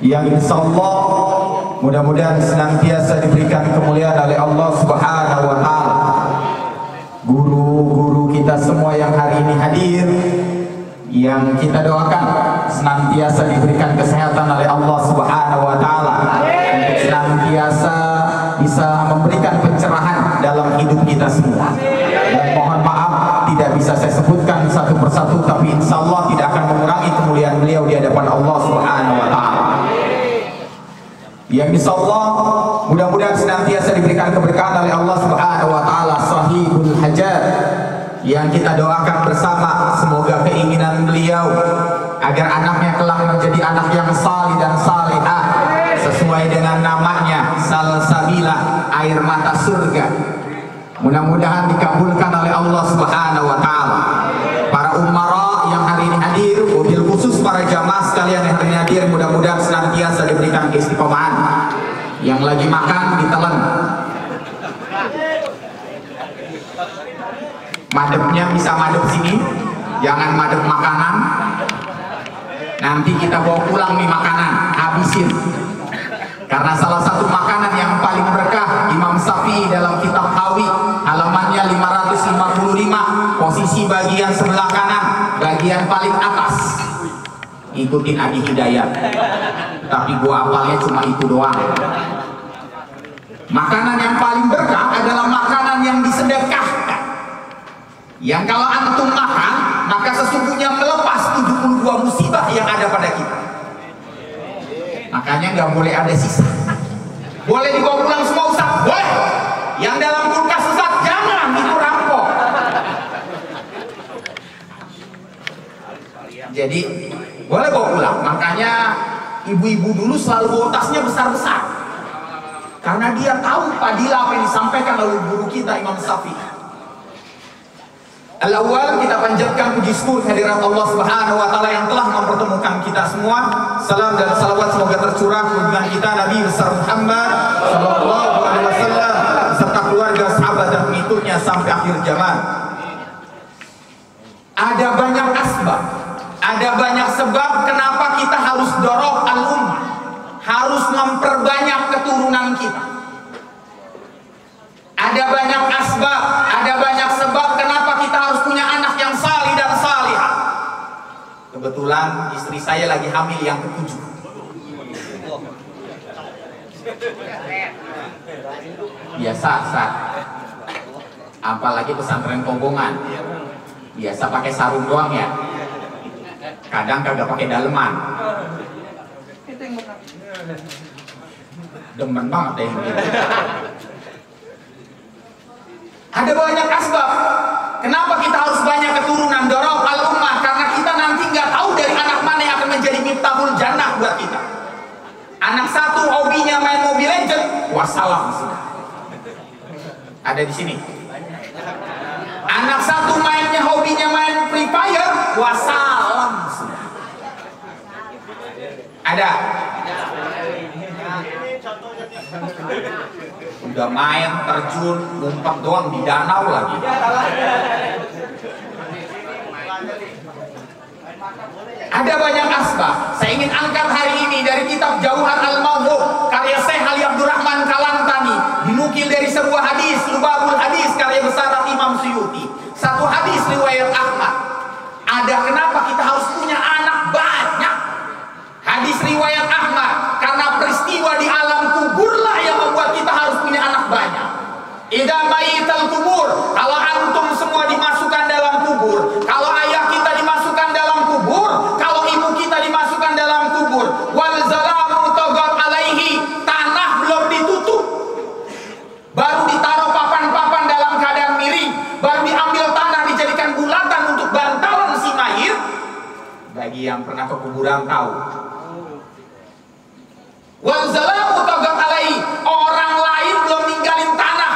yang insyaallah mudah-mudahan senantiasa diberikan kemuliaan oleh Allah Subhanahu wa taala. Guru-guru kita semua yang hari ini hadir, yang kita doakan senantiasa diberikan kesehatan oleh Allah Subhanahu wa taala untuk senantiasa bisa memberikan pencerahan dalam hidup kita semua. Dan mohon maaf tidak bisa saya sebutkan satu persatu, tapi insya Allah tidak akan mengurangi kemuliaan beliau di hadapan Allah Subhanahu wa taala. Yang insya Allah mudah-mudahan senantiasa diberikan keberkahan oleh Allah Subhanahu wa taala, sahibul hajat, yang kita doakan bersama semoga keinginan beliau agar anaknya kelak menjadi anak yang salih dan salihah sesuai dengan namanya, salsabila, air mata surga. Mudah-mudahan dikabulkan oleh Allah Subhanahu wa taala. Para umara yang hari ini hadir, wabil khusus para jamaah sekalian yang hari ini hadir, mudah-mudahan senantiasa diberikan keistiqomahan. Yang lagi makan ditelan, madepnya bisa madep sini, jangan madep makanan. Nanti kita bawa pulang nih makanan, habisin. Karena salah satu makanan yang paling berkah Imam Syafi'i dalam kitab Hawi halamannya 555, posisi bagian sebelah kanan, bagian paling atas. Ikutin Adi Hidayat, tapi gua apalnya cuma itu doang. Makanan yang paling berkah adalah makanan yang disedekahkan, yang kalau antum makan maka sesungguhnya melepas 72 musibah yang ada pada kita. Makanya nggak boleh ada sisa. Boleh dibawa pulang semua Ustaz? Boleh. Yang dalam kulkas Ustaz jangan, itu rampok. Jadi boleh bawa pulang. Makanya ibu-ibu dulu selalu bawa tasnya besar-besar, karena dia tahu fadilah apa yang disampaikan oleh guru kita Imam Syafi'i. Al-awwal, kita panjatkan puji syukur kehadirat Allah Subhanahu wa taala yang telah mempertemukan kita semua. Salam dan salawat semoga tercurah kunjungan kita Nabi besar Muhammad sallallahu alaihi wasallam serta keluarga, sahabat dan pengikutnya sampai akhir zaman. Ada banyak asbab, ada banyak sebab kenapa kita harus dorong al-ummah, harus memperbanyak keturunan kita. Ada banyak asbab, ada banyak sebab kenapa kita harus punya anak yang salih dan salihah. Kebetulan istri saya lagi hamil yang ke-7. Biasa, apalagi pesantren Kobongan, biasa pakai sarung doang ya, kadang kagak pakai daleman. Demen banget deh gitu. Ada banyak asbab kenapa kita harus banyak keturunan, dorong al-ummah, karena kita nanti nggak tahu dari anak mana yang akan menjadi miftahul jannah buat kita. Anak satu hobinya main Mobile Legends, wassalam sudah. Ada di sini. Anak satu mainnya hobinya main Free Fire, wassalam sudah. Ada. Udah main terjun, lompat doang di danau lagi. Ada banyak asbab. Saya ingin angkat hari ini dari kitab Jauhar Al-Mawdu karya Syekh Ali Abdurrahman Kalantani, dinukil dari sebuah hadis, Lubabul Hadis karya besar Imam Suyuti. Satu hadis riwayat Ahmad. Ada kenapa kita harus punya anak banyak. Hadis riwayat Ahmad, karena peristiwa di alam kuburlah yang membuat kita harus punya anak banyak. Idza mayital kubur, kalau antum semua dimasukkan dalam kubur, kalau ayah kita dimasukkan dalam kubur, kalau ibu kita dimasukkan dalam kubur, wal zalamu taghat alaihi, tanah belum ditutup, baru ditaruh papan-papan dalam keadaan miring, baru diambil tanah dijadikan bulatan untuk bantalan si mayit. Bagi yang pernah ke kuburan tahu. Wal zalamu taghat alaihi, orang lain belum ninggalin tanah,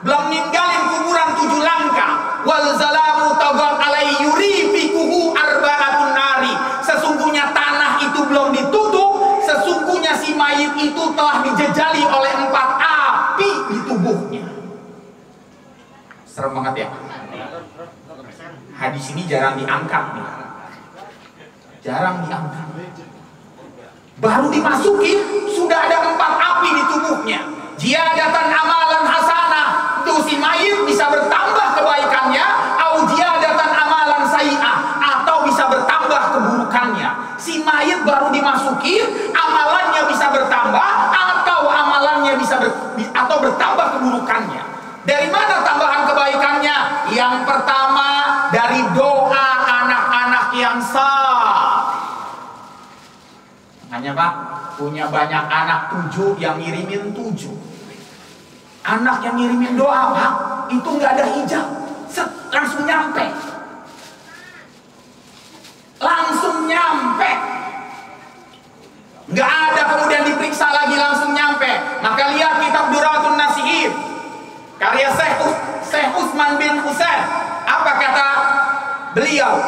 belum ninggalin kuburan 7 langkah. Wal zalamu taghat alaihi yurifikuhu arba'atun nari, sesungguhnya tanah itu belum ditutup, sesungguhnya si mayit itu telah dijejali oleh 4 api di tubuhnya. Serem banget ya. Hadis ini jarang diangkat nih, jarang diangkat. Baru dimasukin sudah ada 4 api di tubuhnya. Ziyadatan amalan hasanah, itu si mayit bisa bertambah kebaikannya, au ziyadatan amalan sayyi'ah, atau bisa bertambah keburukannya. Si mayit baru dimasukin, amalannya bisa bertambah, atau amalannya atau bertambah keburukannya. Dari mana tambahan kebaikannya? Yang pertama, dari doa anak-anak yang sah. Hanya Pak, punya banyak anak 7 yang ngirimin 7. Anak yang ngirimin doa Pak, itu nggak ada hijab, langsung nyampe. Langsung nyampe. Nggak ada kemudian diperiksa lagi, langsung nyampe. Maka lihat kitab Duratun Nasihin, karya Syekh Utsman bin Husain. Apa kata beliau?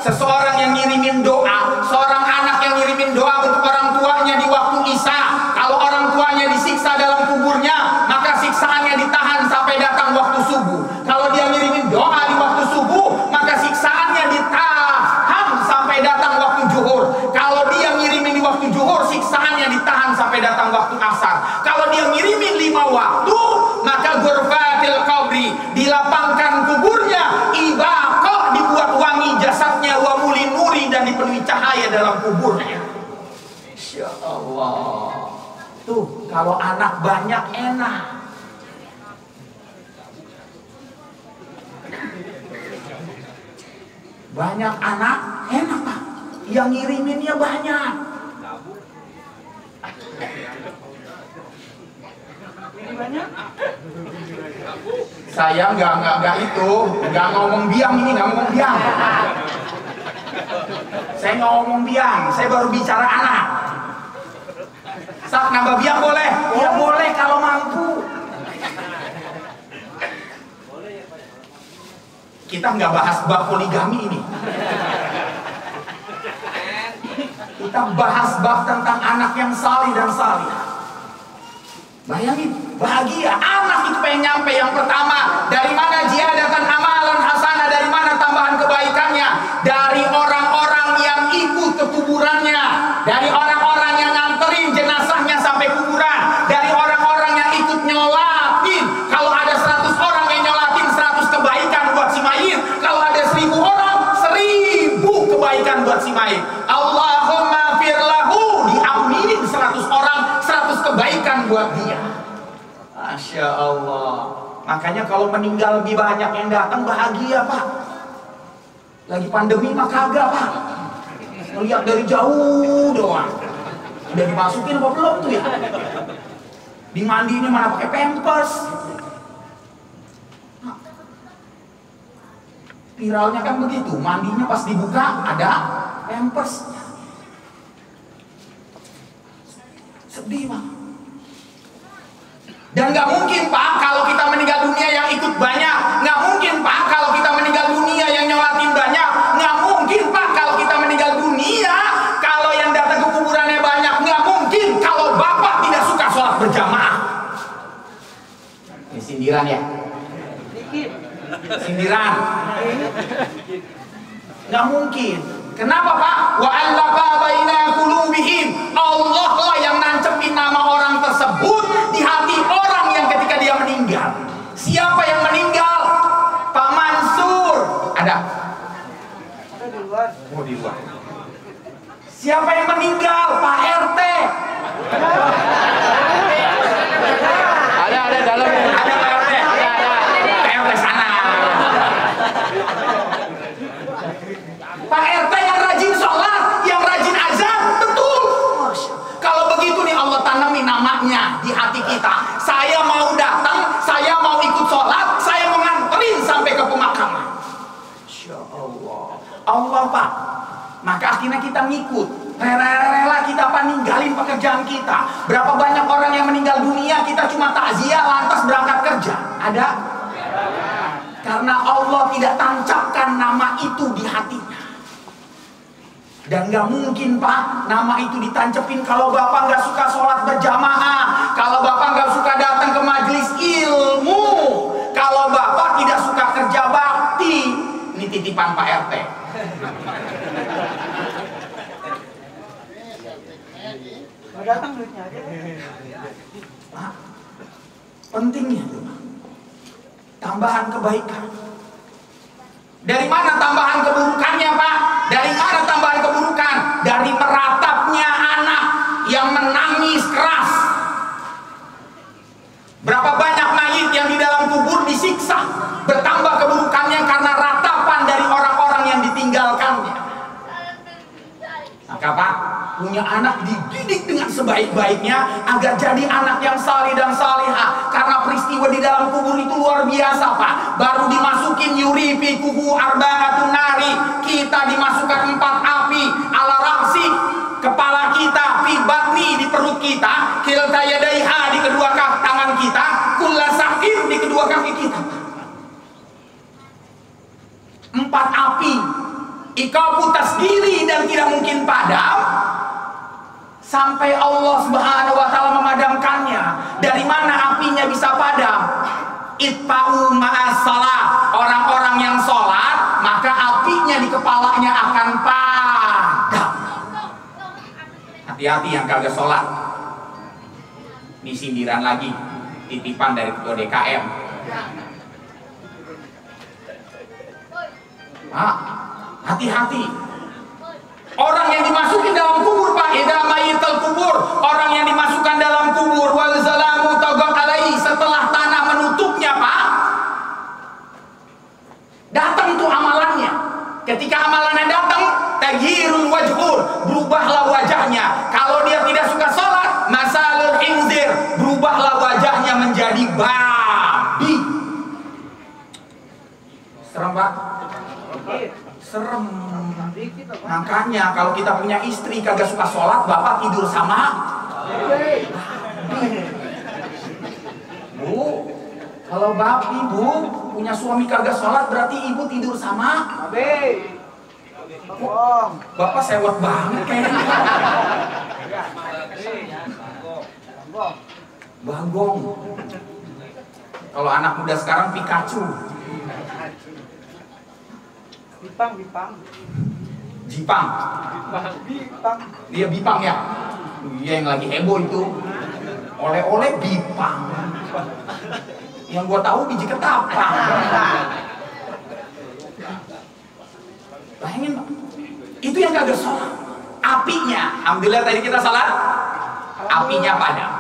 Seseorang yang ngirimin doa, seorang anak yang ngirimin doa untuk orang tuanya di waktu Isya. Kalau orang tuanya disiksa dalam kuburnya, maka siksaannya ditahan sampai datang waktu subuh. Kalau dia ngirimin doa di waktu subuh, maka siksaannya ditahan sampai datang waktu zuhur. Kalau dia ngirimin di waktu zuhur, siksaannya ditahan sampai datang waktu asar. Kalau dia ngirimin 5 waktu, maka ghurfatil qabri, dilapangkan kuburnya, ibaqah, dibuat wangi jasadnya, wa mulin nuri, dan dipenuhi cahaya dalam kuburnya. Insya Allah. Tuh, kalau anak banyak enak. Banyak anak enak Pak, yang ngiriminnya banyak. Saya nggak itu, nggak ngomong biang ini, nggak ngomong biang. Saya nggak ngomong biang, saya baru bicara anak. Saat nambah biang boleh? Ya boleh kalau mampu. Kita nggak bahas bab poligami ini. Kita bahas bab tentang anak yang salih dan salihah. Bayangin, bahagia anak itu pengen nyampe. Yang pertama, dari mana ziyadatan amalan hasanah, dari mana tambahan kebaikannya? Dari orang-orang yang ikut ke kuburannya, dari orang-orang yang nganterin jenazahnya sampai kuburan, dari orang-orang yang ikut nyolatin. Kalau ada 100 orang yang nyolatin, 100 kebaikan buat si mayit. Kalau ada 1000 orang, 1000 kebaikan buat si mayit. Allahumma firlahu, diaminin 100 orang, 100 kebaikan buat dia. Masya Allah. Makanya kalau meninggal lebih banyak yang datang, bahagia Pak. Lagi pandemi mah kagak Pak, ngeliat dari jauh doang. Udah dimasukin apa belum tuh ya? Dimandiinnya mana pakai pampers. Viralnya kan begitu, mandinya pas dibuka ada pampers. Sedih Pak. Dan nggak mungkin Pak kalau kita meninggal dunia yang ikut banyak. Nggak mungkin Pak kalau kita meninggal dunia yang nyolatin banyak. Nggak mungkin Pak kalau kita meninggal dunia kalau yang datang ke kuburannya banyak. Nggak mungkin kalau Bapak tidak suka sholat berjamaah. Ini sindiran ya? Sindiran. Nggak mungkin. Kenapa Pak? Wa allafa baina qulubihim. Allah lah yang nancepin nama orang tersebut di hati orang yang ketika dia meninggal. Siapa yang meninggal? Pak Mansur. Ada? Ada di luar. Oh, di luar. Siapa yang meninggal? Pak RT. Ada dalam. Ada Pak RT. Pak RT sana. Pak RT yang rajin sholat, yang rajin azan, betul. Kalau begitu nih Allah tanami namanya di hati kita. Saya mau datang, saya mau ikut sholat, saya mau nganterin sampai ke pemakaman. Insya Allah. Allah Pak. Maka akhirnya kita ngikut. Rela-rela kita Pak ninggalin pekerjaan kita. Berapa banyak orang yang meninggal dunia, kita cuma takziah lantas berangkat kerja. Ada? Karena Allah tidak tancapkan nama itu di hatinya. Dan gak mungkin Pak nama itu ditancepin kalau Bapak gak suka sholat berjamaah, kalau Bapak gak suka datang ke majelis ilmu, kalau Bapak tidak suka kerja bakti. Ini titipan Pak RT. Pentingnya itu tambahan kebaikan. Dari mana tambahan keburukannya, Pak? Dari mana tambahan keburukan? Dari meratapnya anak yang menangis keras. Berapa banyak mayit yang di dalam kubur disiksa, bertambah keburukannya karena ratapan dari orang-orang yang ditinggalkannya. Maka Pak, punya anak dididik dengan sebaik-baiknya agar jadi anak yang salih dan salihah. Karena peristiwa di dalam kubur itu luar biasa, Pak. Baru dimasukin yurifi kubu arba'atun nari, kita dimasukkan 4 api ala raksi, kepala kita, fi batni di perut kita, kilta yadaiha di kedua tangan kita, kulla sakir di kedua kaki kita. 4 api ikau tasdiri dan tidak mungkin padam sampai Allah Subhanahu wa taala memadamkannya. Dari mana apinya bisa padam? Itfa'u ma'as salah. Orang-orang yang sholat, maka apinya di kepalanya akan padam. Hati-hati yang kagak sholat. Ini sindiran lagi, titipan dari ketua DKM. Hati-hati. Orang yang dimasukin dalam kubur, Pak, idza mayital kubur, orang yang dimasukkan dalam kubur wal zalamu tagat alai, setelah tanah menutupnya, Pak, datang tuh amalannya. Ketika amalannya datang, taghirul wajhur, berubahlah wajahnya. Kalau dia tidak suka sholat, masalul inzir, berubahlah wajahnya menjadi babi. Serem, Pak. Serem. Makanya kalau kita punya istri kagak suka sholat, bapak tidur sama Bu. Kalau babi, Bu, punya suami kagak sholat, berarti ibu tidur sama bapak sewot banget kayaknya. Bagong. Kalau anak muda sekarang Pikachu. Jipang. Dia Bipang ya. Iya, yang lagi heboh itu. Oleh-oleh Bipang. Yang gua tahu biji ketapang. Bayangin, Pak. Itu yang kagak sholat. Apinya, alhamdulillah tadi kita sholat, apinya padam.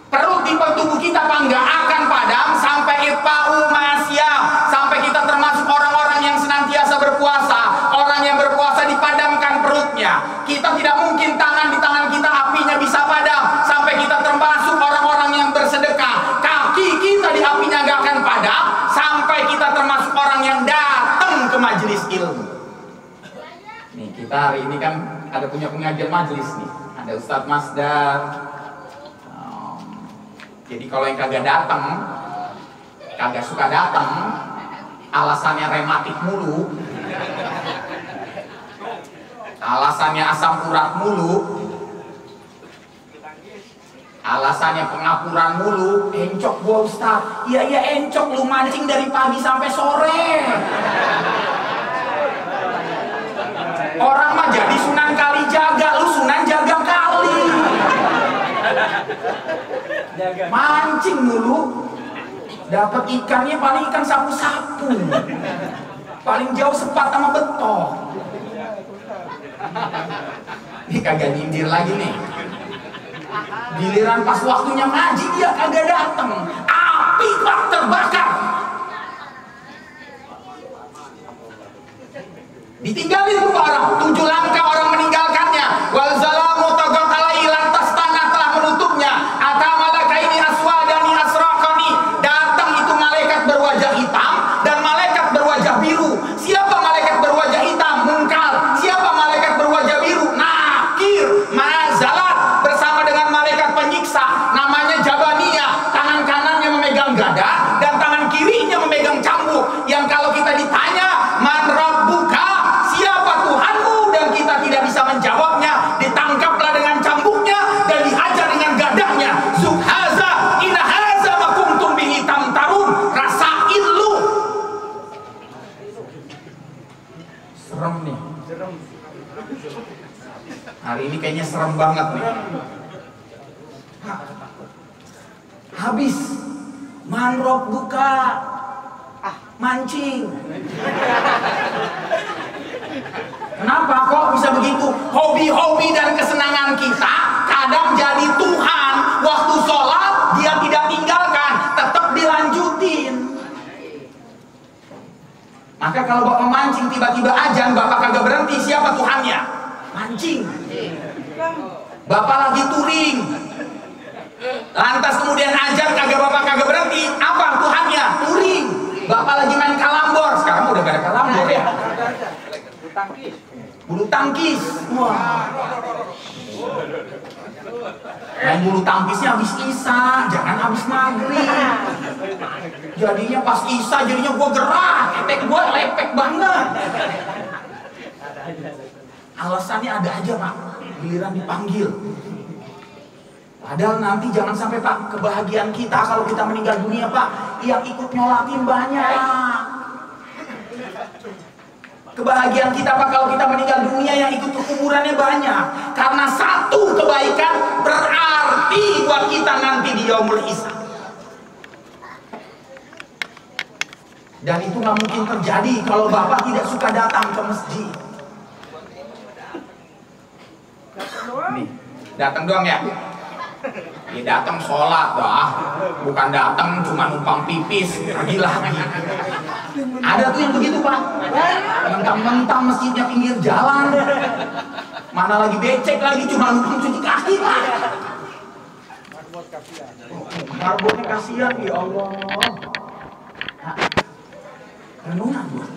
Perlu tipe tubuh kita apa enggak akan padam sampai itfa'u ma'asyam, sampai kita termasuk orang-orang yang senantiasa berpuasa. Orang yang berpuasa dipadamkan perutnya. Kita tidak mungkin tangan di tangan kita apinya bisa padam sampai kita termasuk orang-orang yang bersedekah. Kaki kita di apinya enggak akan padam sampai kita termasuk orang yang datang ke majelis ilmu. Nih, kita hari ini kan ada punya pengajian majelis nih. Ada Ustadz Masdar. Jadi kalau yang kagak datang, kagak suka datang, alasannya rematik mulu, alasannya asam urat mulu, alasannya pengapuran mulu, encok gua Ustaz. Iya encok, lu mancing dari pagi sampai sore. Orang mah jadi Sunan Kalijaga, lu Sunan Jaga Kali. Mancing mulu, dapat ikannya paling ikan sapu-sapu, paling jauh sepat sama betok. Ini kagak nyindir lagi nih. Giliran pas waktunya ngaji dia kagak datang, api Pak terbakar. Ditinggalin tuh orang, 7 langkah orang meninggalkannya. Wal zalamu tagat alai, lantas tanah telah menutupnya. Atamalaka ini aswadani asraqani, datang itu malaikat berwajah hitam dan malaikat berwajah biru. Siapa malaikat berwajah hitam? Munkar. Siapa malaikat berwajah biru? Nakir. Mazalat, bersama dengan malaikat penyiksa namanya Jabaniyah. Tangan kanannya memegang gada dan tangan kirinya memegang cambuk. Yang kalau kita ditanya man rabbuka, siapa Tuhanmu, dan kita tidak bisa menjawabnya, ditangkaplah dengan cambuknya dan dihajar dengan gadahnya. Subhaza inahaza makuntum bihi tamtarun, rasain lu. Serem nih. Hari ini kayaknya serem banget nih. Habis Manrok buka, mancing. Kenapa kok bisa begitu? Hobi-hobi dan kesenangan kita kadang jadi Tuhan. Waktu sholat dia tidak tinggalkan, tetap dilanjutin. Maka kalau bapak mancing tiba-tiba ajan, bapak kagak berhenti, siapa Tuhannya? Mancing. Bapak lagi touring, lantas kemudian ajan bapak kagak berhenti, apa Tuhannya? Touring. Bapak lagi main kalambor, sekarang udah gak ada kalambor ya. Bulu tangkis. Wah. Main bulu tangkisnya habis isya, jangan habis maghrib. Jadinya pas isya jadinya gua gerah, ketek gua lepek banget. Alasannya ada aja Pak, giliran dipanggil. Padahal nanti jangan sampai Pak, kebahagiaan kita kalau kita meninggal dunia Pak, yang ikut nyolatin banyak. Kebahagiaan kita Pak kalau kita meninggal dunia yang ikut kuburannya banyak. Karena satu kebaikan berarti buat kita nanti di yaumul hisab. Dan itu nggak mungkin terjadi kalau Bapak tidak suka datang ke masjid. Nih, datang doang ya? Ya datang sholat dah, bukan datang cuma numpang pipis pergi lagi. Ada tuh yang begitu Pak, mentang-mentang masjidnya pinggir jalan, mana lagi becek lagi cuma numpang cuci kaki Pak. Marbotnya kasihan ya Allah. Renungan buat.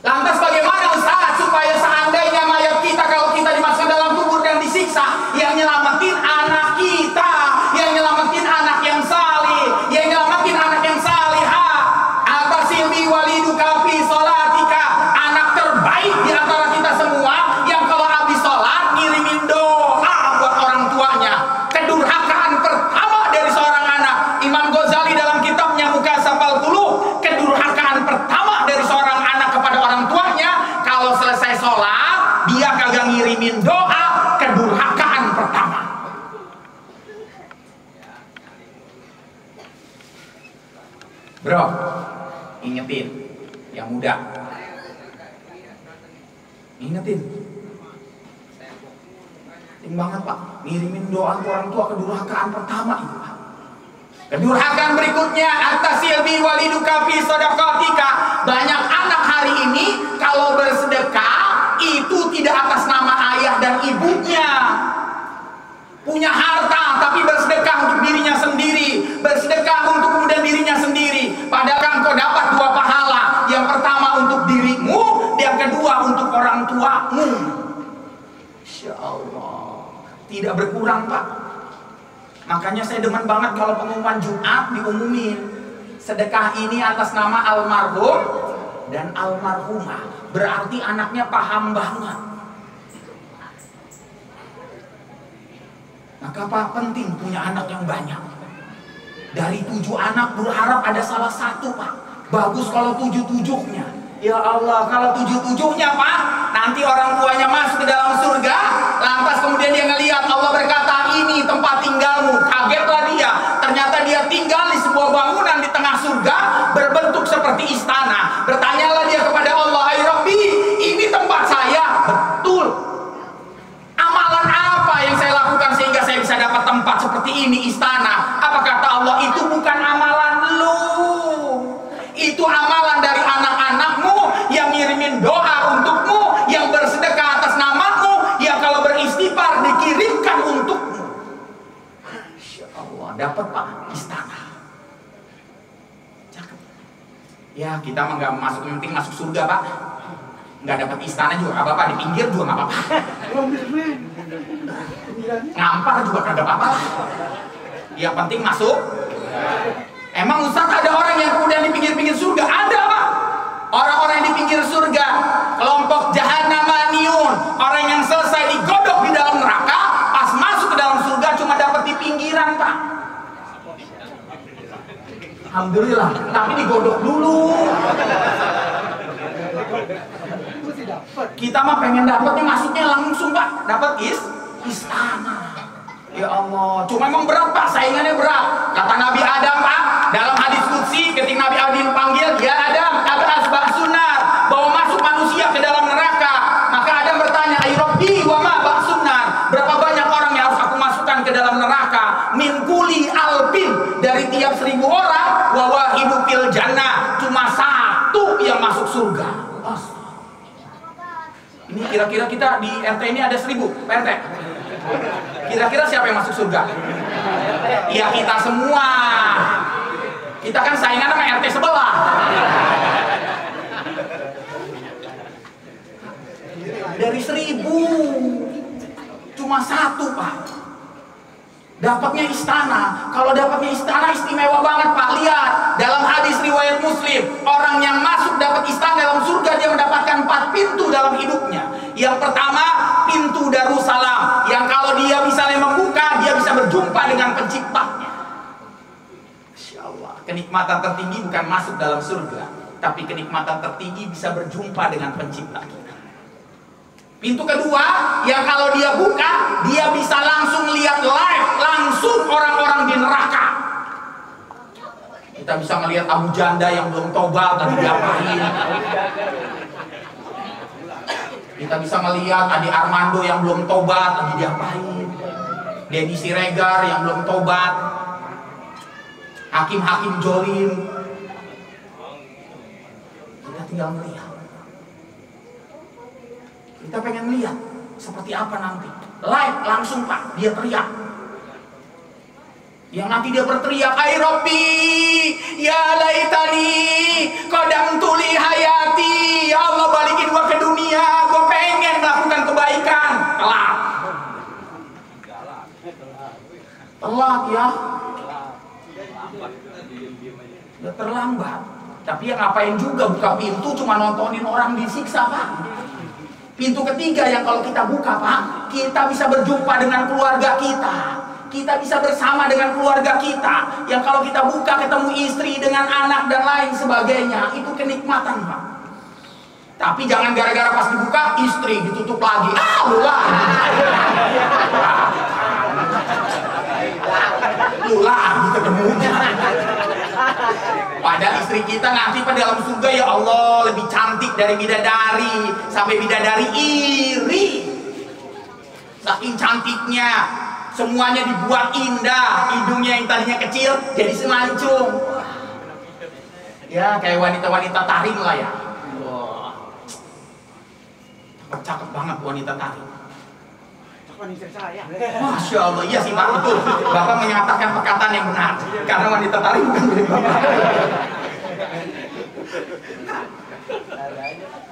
Lantas bagaimana Ustaz supaya seandainya mayat kita kalau kita dimasukkan dalam kubur dan disiksa, yang nyelamatin anak kita, yang nyelamatin anak yang salih, yang nyelamatin anak yang salihah. Atasilbi waliduka fi sholatika, anak terbaik di antara kita semua yang kalau habis sholat ngirimin doa buat orang tuanya. Kedurhakaan pertama dari seorang anak, Imam Ghazali dalam kitabnya Mukasafal Qulub, kedurhakaan pertama dari seorang anak kepada orang tuanya, kalau selesai sholat dia kagak ngirimin doa, kedurhakaan pertama. Bro, ingetin yang muda, ingetin penting banget Pak, ngirimin doa ke orang tua, kedurhakaan pertama itu Pak. Kedurhakaan berikutnya, atasilbi waliduka fi shadaqatika. Banyak anak hari ini kalau bersedekah itu tidak atas nama ayah dan ibunya. Punya harta tapi bersedekah untuk dirinya sendiri, bersedekah untuk kemudian dirinya sendiri. Padahal kan kau dapat dua pahala. Yang pertama untuk dirimu, yang kedua untuk orang tuamu. Insya Allah tidak berkurang Pak. Makanya saya demen banget kalau pengumuman Jumat diumumin sedekah ini atas nama almarhum dan almarhumah. Berarti anaknya paham banget. Maka Pak penting punya anak yang banyak. Dari 7 anak berharap ada salah satu Pak. Bagus kalau 7-7-nya. Ya Allah, kalau 7-7-nya Pak, nanti orang tuanya masuk ke dalam surga, lantas kemudian dia ngelihat Allah berkata, ini tempat tinggalmu. Kagetlah dia, ternyata dia tinggal di sebuah bangunan di tengah surga berbentuk seperti istana. Bertanyalah dia kepada Allah, "Hai Rabbi, ini tempat saya?" Betul. Amalan apa yang saya lakukan sehingga saya bisa dapat tempat seperti ini, istana? Apa kata Allah? Itu bukan amalan lu, itu amalan dari anak-anakmu yang ngirimin doa untukmu, yang bersedekah atas namamu, yang kalau beristighfar dikirimkan untukmu. Masya Allah, dapat Pak istana. Cakep. Ya kita mah nggak masuk, yang penting masuk surga Pak. Nggak dapat istana juga nggak apa-apa, di pinggir juga nggak apa-apa. Ngampar juga kagak apa-apa. Yang penting masuk. Emang Ustaz ada orang yang kemudian di pinggir-pinggir surga? Ada Pak. Orang-orang yang di pinggir surga, kelompok Jahannamaniun, orang yang selesai digodok di dalam neraka, pas masuk ke dalam surga cuma dapat di pinggiran Pak. Alhamdulillah, tapi digodok dulu. Kita mah pengen dapatnya masuknya langsung Pak, dapat istana. Ya Allah, cuma memang berat Pak, saingannya berat. Kata Nabi Adam Pak, dalam hadis kira-kira kita di RT ini ada 1000, Pak RT. Kira-kira siapa yang masuk surga? Ya kita semua. Kita kan saingan sama RT sebelah. Dari 1000 cuma 1, Pak. Dapatnya istana. Kalau dapatnya istana istimewa banget, Pak. Lihat dalam hadis riwayat Muslim, orang yang masuk dapat istana dalam surga, dia mendapatkan 4 pintu dalam hidupnya. Yang pertama, pintu Darussalam, yang kalau dia misalnya membuka, dia bisa berjumpa dengan penciptanya. Masya Allah. Kenikmatan tertinggi bukan masuk dalam surga, tapi kenikmatan tertinggi bisa berjumpa dengan pencipta kita. Pintu kedua, yang kalau dia buka, dia bisa langsung lihat live, langsung orang-orang di neraka. Kita bisa melihat Abu Janda yang belum tobat tadi diapain. Kita bisa melihat Adi Armando yang belum tobat lagi diapain. Deddy Siregar yang belum tobat. Hakim-hakim jolim. Kita tinggal melihat. Kita pengen lihat seperti apa nanti. Live langsung, Pak, dia teriak. Yang nanti dia berteriak, "Ai Robbi, ya laitani qadamtu li hayati." Ya Allah, balikin gua ke dunia, gua pengen melakukan kebaikan. Telat. Telat ya. Udah terlambat. Tapi yang ngapain juga buka pintu cuma nontonin orang disiksa, Pak. Pintu ketiga yang kalau kita buka, Pak, kita bisa berjumpa dengan keluarga kita. Kita bisa bersama dengan keluarga kita. Yang kalau kita buka ketemu istri dengan anak dan lain sebagainya. Itu kenikmatan, Pak. Tapi jangan gara-gara pas dibuka istri ditutup lagi. Lulah. Lulah ketemunya. Padahal istri kita nanti pada dalam surga, ya Allah, lebih cantik dari bidadari. Sampai bidadari iri. Saking cantiknya. Semuanya dibuat indah. Hidungnya yang tadinya kecil jadi semancung. Ya kayak wanita-wanita taring lah ya. Cakep banget wanita taring. Masya Allah, iya sih Pak, betul. Bapak menyatakan perkataan yang benar. Karena wanita taring bukan milik Bapak.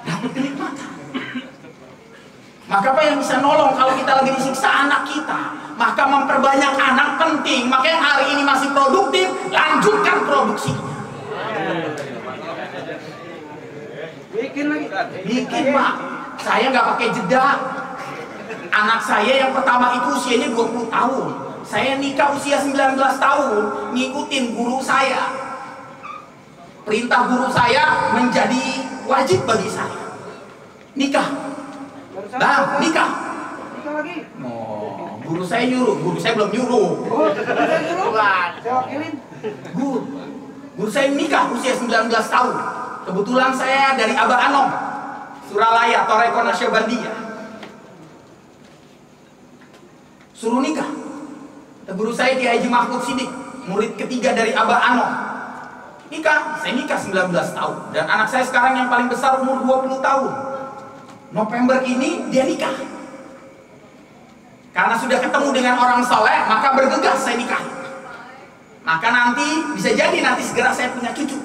Dapat kenikmatan. Maka apa yang bisa nolong kalau kita lagi disiksa anak kita? Maka memperbanyak anak penting. Makanya hari ini masih produktif, lanjutkan produksinya. Bikin lagi. Bikin, Pak. Saya nggak pakai jeda. Anak saya yang pertama itu usianya 20 tahun. Saya nikah usia 19 tahun, ngikutin guru saya. Perintah guru saya menjadi wajib bagi saya. Nikah. Bang, nikah. Nikah lagi. Oh, guru saya nyuruh, guru saya belum nyuruh. Oh, saya nyuruh. Saya wakilin. Guru saya nikah usia 19 tahun. Kebetulan saya dari Aba Anom, Suralaya, Toreko Nasyabandiyah. Suruh nikah. Guru saya Kiai Haji Mahmud Sidik, murid ketiga dari Aba Anom. Nikah, saya nikah 19 tahun. Dan anak saya sekarang yang paling besar umur 20 tahun. November ini dia nikah. Karena sudah ketemu dengan orang soleh, maka bergegas saya nikah. Maka nanti bisa jadi nanti segera saya punya cucu.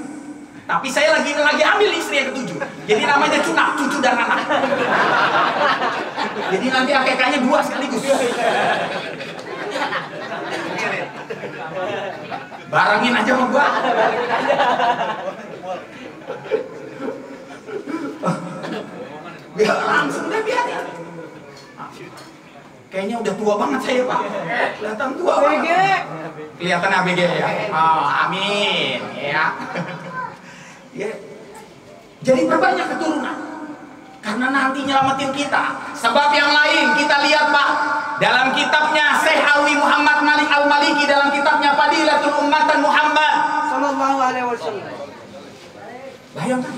Tapi saya lagi ambil istri yang ketujuh. Jadi namanya cunak, cucu dan anak. Jadi nanti akekanya 2 sekaligus. Barengin aja sama gua. Biar langsung deh biarin. Kayaknya udah tua banget saya, Pak. Kelihatan tua banget. Kelihatan ABG ya. Oh, amin ya. Ya. Jadi perbanyak keturunan. Karena nanti nyelamatin kita. Sebab yang lain kita lihat, Pak, dalam kitabnya Syekh Alwi Muhammad Malik Al-Maliki, dalam kitabnya Fadilatul Ummatan Muhammad sallallahu alaihi wasallam. Bayangkan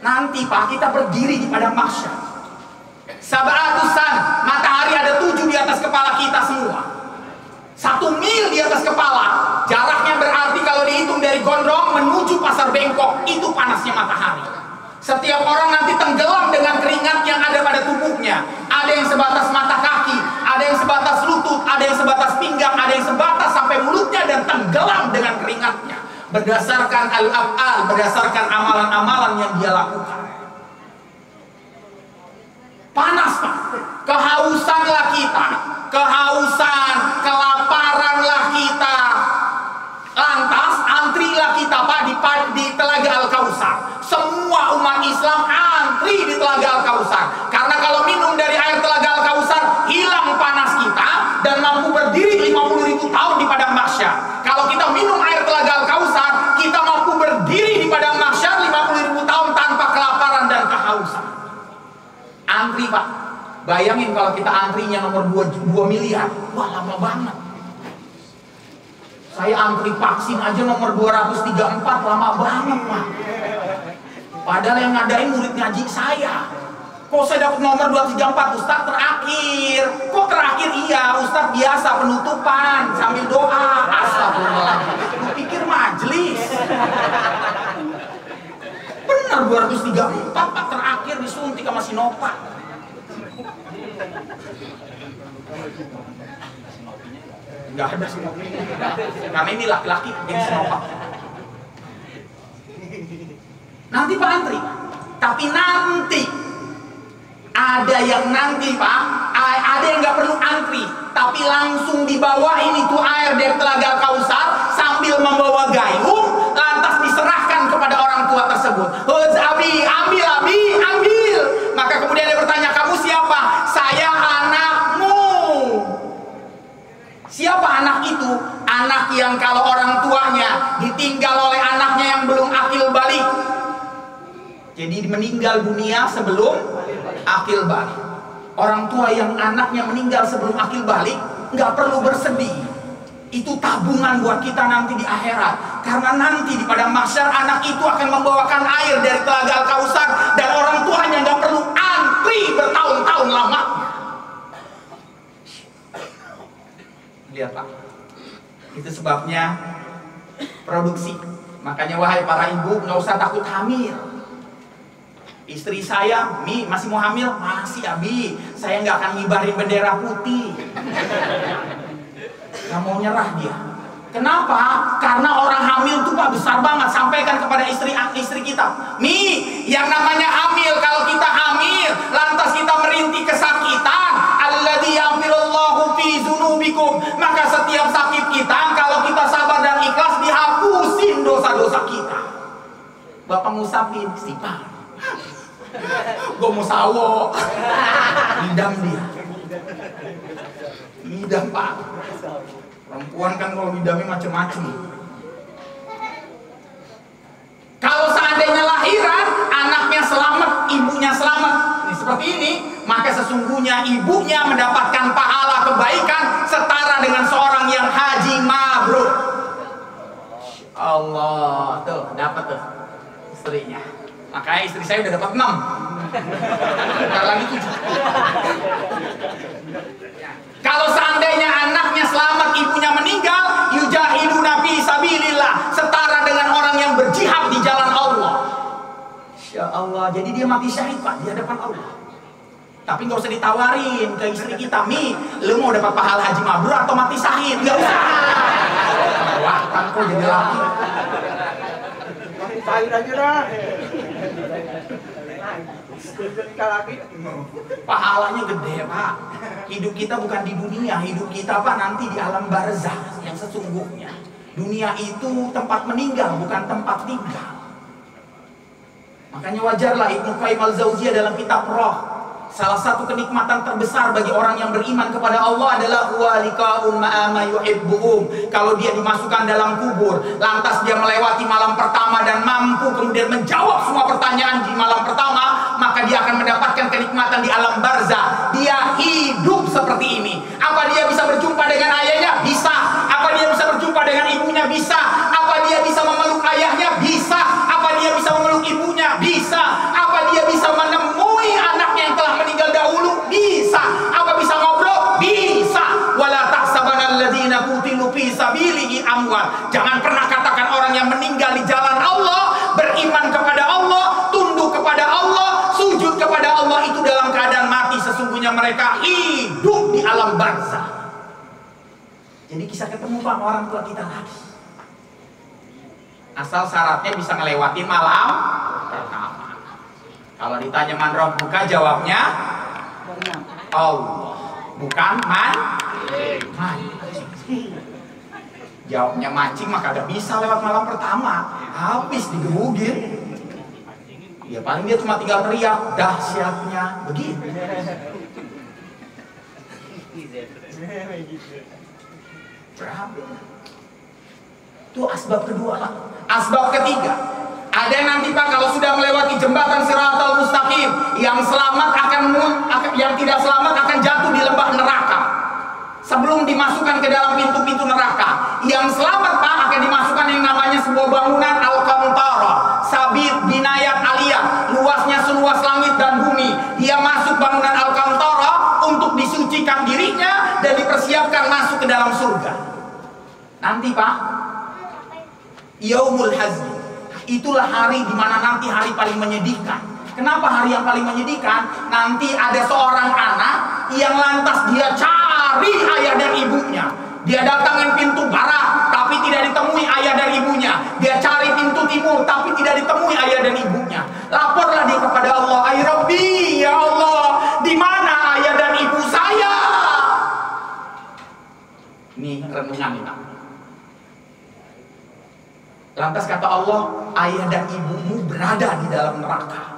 nanti, Pak, kita berdiri di padang mahsyar. Sab'atusan, matahari ada 7 di atas kepala kita semua. 1 mil di atas kepala. Jaraknya berarti kalau dihitung dari Gondrong menuju Pasar Bengkok, itu panasnya matahari. Setiap orang nanti tenggelam dengan keringat yang ada pada tubuh Ada yang sebatas mata kaki, ada yang sebatas lutut, ada yang sebatas pinggang, ada yang sebatas sampai mulutnya dan tenggelam dengan keringatnya. Berdasarkan al-af'al, berdasarkan amalan-amalan yang dia lakukan. Panas, Pak. Kehausanlah kita, kehausan, kelaparanlah kita. Lantas antrilah kita, Pak, di Telaga Al-Kausar. Semua umat Islam antri di Telaga Al-Kausar. Karena kalau minum dari air Telaga Al-Kausar, hilang panas kita dan mampu berdiri 50.000 tahun di padang mahsyar. Kalau kita minum air Telaga Al-Kausar, kita mampu berdiri di padang mahsyar 50.000 tahun tanpa kelaparan dan kehausan. Antri, Pak. Bayangin kalau kita antrinya nomor 2 miliar. Wah, lama banget. Saya antri vaksin aja nomor 234, lama banget, Pak. Padahal yang ngadain murid ngaji saya. Kok saya dapat nomor 234, Ustaz terakhir. Kok terakhir? Iya, Ustaz biasa penutupan sambil doa. Astagfirullahaladzim. Lu pikir majelis? Benar 234, Pak, terakhir disuntik sama Sinovac. Enggak ada Sinovac. Karena ini laki-laki yang Sinovac. Nanti Pak antri. Tapi nanti ada yang nanti, Pak, ada yang nggak perlu antri, tapi langsung dibawain itu air dari Telaga Kausar sambil membawa gayung, lantas diserahkan kepada orang tua tersebut. Abi, ambil, Abi, ambil. Maka kemudian dia bertanya, kamu siapa? Saya anakmu. Siapa anak itu? Anak yang kalau orang tuanya ditinggal oleh anaknya yang belum akil balik. Jadi meninggal dunia sebelum akil balik. Orang tua yang anaknya meninggal sebelum akil balik nggak perlu bersedih. Itu tabungan buat kita nanti di akhirat. Karena nanti di padang mahsyar anak itu akan membawakan air dari Telaga Al-Kausar dan orang tuanya nggak perlu antri bertahun-tahun lama. Lihat, Pak. Itu sebabnya produksi. Makanya wahai para ibu, nggak usah takut hamil. Istri saya, Mi, masih mau hamil? Masih, Abi. Saya nggak akan ngibarin bendera putih. Nggak mau nyerah dia. Kenapa? Karena orang hamil itu, Pak, besar banget. Sampaikan kepada istri kita. Mi, yang namanya hamil, kalau kita hamil, lantas kita merintih kesakitan. Alladzi ya'firullahu fi dzunubikum. Maka setiap sakit kita, kalau kita sabar dan ikhlas, dihapusin dosa-dosa kita. Bapak ngusapin, istighfar. Gue mau sawo. Ngidam dia. Ngidam, Pak. Perempuan kan kalau ngidamnya macem-macem. Kalau seandainya lahiran, anaknya selamat, ibunya selamat, seperti ini, maka sesungguhnya ibunya mendapatkan pahala kebaikan setara dengan seorang yang haji mabrur. Allah, tuh dapat tuh istrinya. Makanya istri saya udah dapat 6. Bentar lagi 7. Kalau seandainya anaknya selamat, ibunya meninggal, yujahiduna fi sabilillah, setara dengan orang yang berjihad di jalan Allah. Ya Allah, jadi dia mati syahid, Pak, di hadapan Allah. Tapi nggak usah ditawarin ke istri kita, Mi, lu mau dapat pahala haji mabrur atau mati syahid? Nggak usah. Wah, kan kok jadi laki. Mati syahid aja dah. Pahalanya gede, Pak. Hidup kita bukan di dunia, hidup kita, Pak, nanti di alam barzakh yang sesungguhnya. Dunia itu tempat meninggal, bukan tempat tinggal. Makanya wajarlah Ibnu Qayyim al-Jauziyah dalam kitab Roh, salah satu kenikmatan terbesar bagi orang yang beriman kepada Allah adalah walikaun ma'ama yuhibbuhum. Kalau dia dimasukkan dalam kubur, lantas dia melewati malam pertama dan mampu kemudian menjawab semua pertanyaan di malam pertama, maka dia akan mendapatkan kenikmatan di alam barzakh. Dia hidup seperti ini. Apa dia bisa berjumpa dengan ayahnya? Bisa. Apa dia bisa berjumpa dengan ibunya? Bisa. Apa dia bisa memeluk ayahnya? Bisa. Apa dia bisa memeluk ibunya? Bisa. Apa dia bisa menemui anaknya yang telah meninggal dahulu? Bisa. Apa bisa ngobrol? Bisa. Wala tahsabanal ladzina qutilu fi sabilihi amwat. Jangan pernah katakan orang yang meninggal di jalan Allah, beriman kepada Allah, tunduk kepada Allah, sujud sujud kepada Allah itu dalam keadaan mati, sesungguhnya mereka hidup di alam barzah. Jadi kisah ketemu Pak orang tua kita lagi. Asal syaratnya bisa ngelewatin malam pertama. Kalau ditanya man rabbuka, jawabnya Allah, bukan mancing. Jawabnya mancing maka gak bisa lewat malam pertama, habis digebugin. Ya paling dia cuma tinggal teriak, dahsyatnya begitu. Berapa? Itu asbab kedua Pak. Asbab ketiga, ada yang nanti Pak kalau sudah melewati jembatan Siratal Mustaqim, yang selamat yang tidak selamat akan jatuh di lembah neraka. Sebelum dimasukkan ke dalam pintu-pintu neraka, yang selamat Pak akan dimasukkan yang namanya sebuah bangunan Al-Qantara, sabit binayat aliyah, luasnya seluas langit dan bumi. Dia masuk bangunan Al-Qantara untuk disucikan dirinya dan dipersiapkan masuk ke dalam surga. Nanti Pak, Yaumul Hazmi, itulah hari dimana nanti hari paling menyedihkan. Kenapa hari yang paling menyedihkan? Nanti ada seorang anak yang lantas dia cari ayah dan ibunya. Dia datangin pintu barat tapi tidak ditemui ayah dan ibunya. Dia cari pintu timur tapi tidak ditemui ayah dan ibunya. Laporlah dia kepada Allah, "Ay Rabbi, ya Allah, di mana ayah dan ibu saya?" Ini renungan ini. Lantas kata Allah, ayah dan ibumu berada di dalam neraka.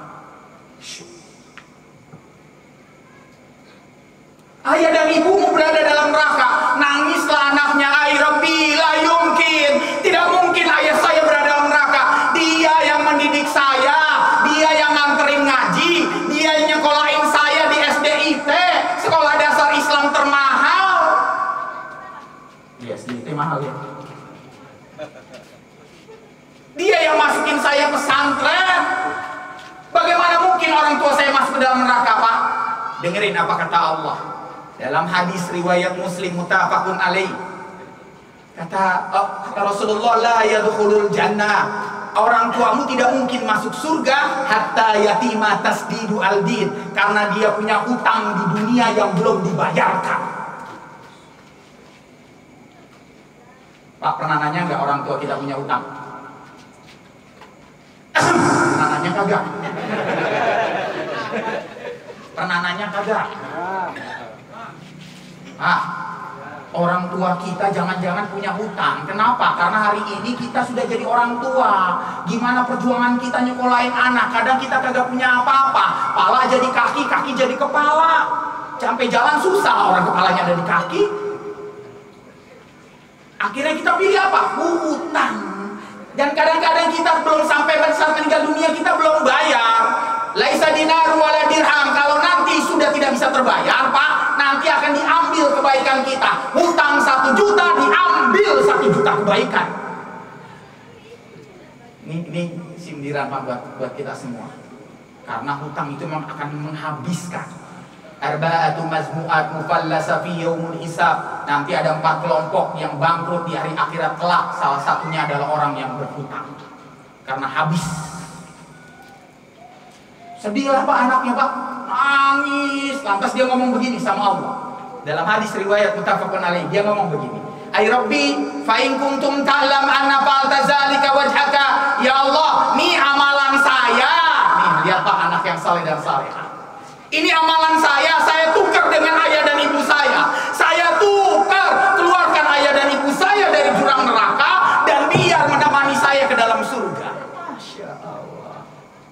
Ayah dan ibumu berada dalam neraka. Nangislah anaknya, "Ay Rabbi, la yumkin, tidak mungkin ayah saya berada dalam neraka. Dia yang mendidik saya, dia yang nganterin ngaji, dia yang nyekolahin saya di SDIT, sekolah dasar Islam termahal." Ya, SDIT mahal ya. Dia yang masukin saya pesantren. Bagaimana mungkin orang tua saya masuk ke dalam neraka Pak? Dengerin apa kata Allah dalam hadis riwayat Muslim muttafaqun alaih. Kata Rasulullah, "La yadkhulul jannah." Orang tuamu tidak mungkin masuk surga hatta yatima tasdidu aldin, karena dia punya hutang di dunia yang belum dibayarkan. Pak, pernah nanya nggak orang tua kita punya hutang? Pernah nanya kagak? Pernah nanya kagak? Orang tua kita jangan-jangan punya hutang. Kenapa? Karena hari ini kita sudah jadi orang tua. Gimana perjuangan kita nyekolahin anak? Kadang kita kagak punya apa-apa. Pala jadi kaki, kaki jadi kepala. Sampai jalan susah, orang kepalanya ada di kaki. Akhirnya kita pilih apa? Hutang. Dan kadang-kadang kita belum sampai besar meninggal dunia, kita belum bayar. Laisa dinar wala dirham. Kalau nanti sudah tidak bisa terbayar Pak, nanti akan diambil kebaikan kita. Hutang 1 juta diambil 1 juta kebaikan. Ini sindiran Pak buat kita semua. Karena hutang itu memang akan menghabiskan. Arba'atu mazmu'at mufallasa fi yaumul hisab. Nanti ada 4 kelompok yang bangkrut di hari akhirat kelak. Salah satunya adalah orang yang berhutang. Karena habis. Sedihlah Pak anaknya Pak, nangis. Lantas dia ngomong begini sama Allah. Dalam hadis riwayat muttafaqun alaih, dia ngomong begini, "Ay Rabbi, fa in kuntum ta'lam anna fa'alta zalika wajhaka." Ya Allah, nih amalan saya. Nih, lihat Pak anak yang saleh dan salehah. Ini amalan saya tukar dengan ayah dan ibu saya. Saya tukar, keluarkan ayah dan ibu saya dari jurang neraka dan biar menemani saya ke dalam surga. Masya Allah.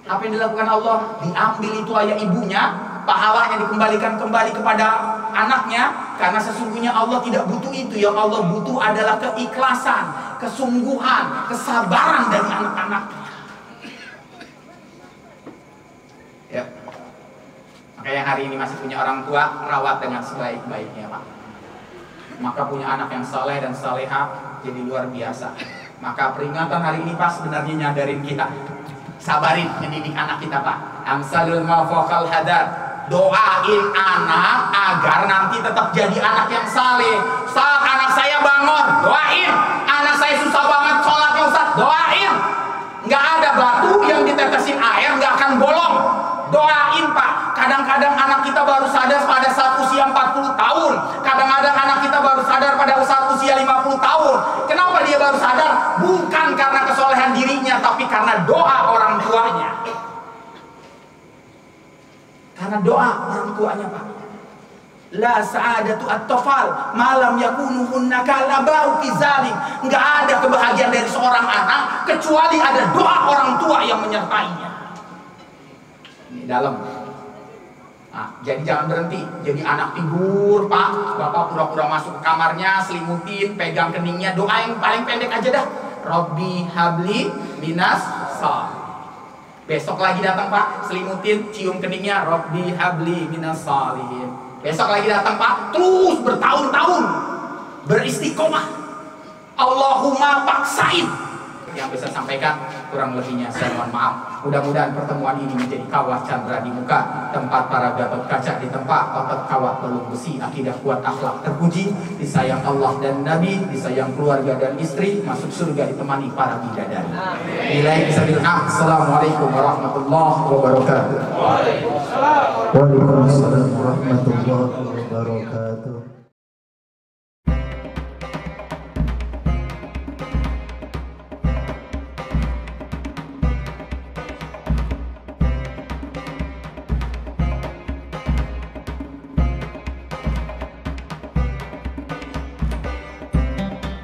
Apa yang dilakukan Allah? Diambil itu ayah ibunya, pahalanya dikembalikan kembali kepada anaknya. Karena sesungguhnya Allah tidak butuh itu. Yang Allah butuh adalah keikhlasan, kesungguhan, kesabaran dari anak-anaknya. Ya. Maka yang hari ini masih punya orang tua, rawat dengan sebaik-baiknya Pak. Maka punya anak yang saleh dan salehah jadi luar biasa. Maka peringatan hari ini Pak sebenarnya nyadarin kita, sabarin mendidik anak kita Pak. Amsalul mafaqal hadar, doain anak agar nanti tetap jadi anak yang saleh. Saat anak saya bangun, doain. Anak saya susah banget sholatnya Ustaz, doain. Nggak ada batu yang ditetesin air nggak akan bolong. Doain Kadang-kadang anak kita baru sadar pada saat usia 40 tahun. Kadang-kadang anak kita baru sadar pada saat usia 50 tahun. Kenapa dia baru sadar? Bukan karena kesolehan dirinya, tapi karena doa orang tuanya. Karena doa orang tuanya, Pak. La sa'adatu at-tafal malam yakunuhunna kalabau fi zalim. Enggak ada kebahagiaan dari seorang anak kecuali ada doa orang tua yang menyertainya. Ini dalam. Nah, jadi jangan berhenti. Jadi anak tidur, Pak, Bapak pura-pura masuk ke kamarnya, selimutin, pegang keningnya, doa yang paling pendek aja dah. Robbi habli minas salih. Besok lagi datang, Pak, selimutin, cium keningnya, Robbi habli minas salihin. Besok lagi datang, Pak, terus bertahun-tahun beristiqomah. Allahumma paksain. Yang bisa sampaikan kurang lebihnya saya mohon maaf. Mudah-mudahan pertemuan ini menjadi kawah candra di muka, tempat para Gatot Kaca di tempat, otot kawat peluk besi, akidah kuat, akhlak terpuji, disayang Allah dan Nabi, disayang keluarga dan istri, masuk surga ditemani para bidadari. Nilai bismillah. Assalamualaikum warahmatullahi wabarakatuh. Waalaikumsalam warahmatullahi wabarakatuh.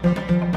Thank you.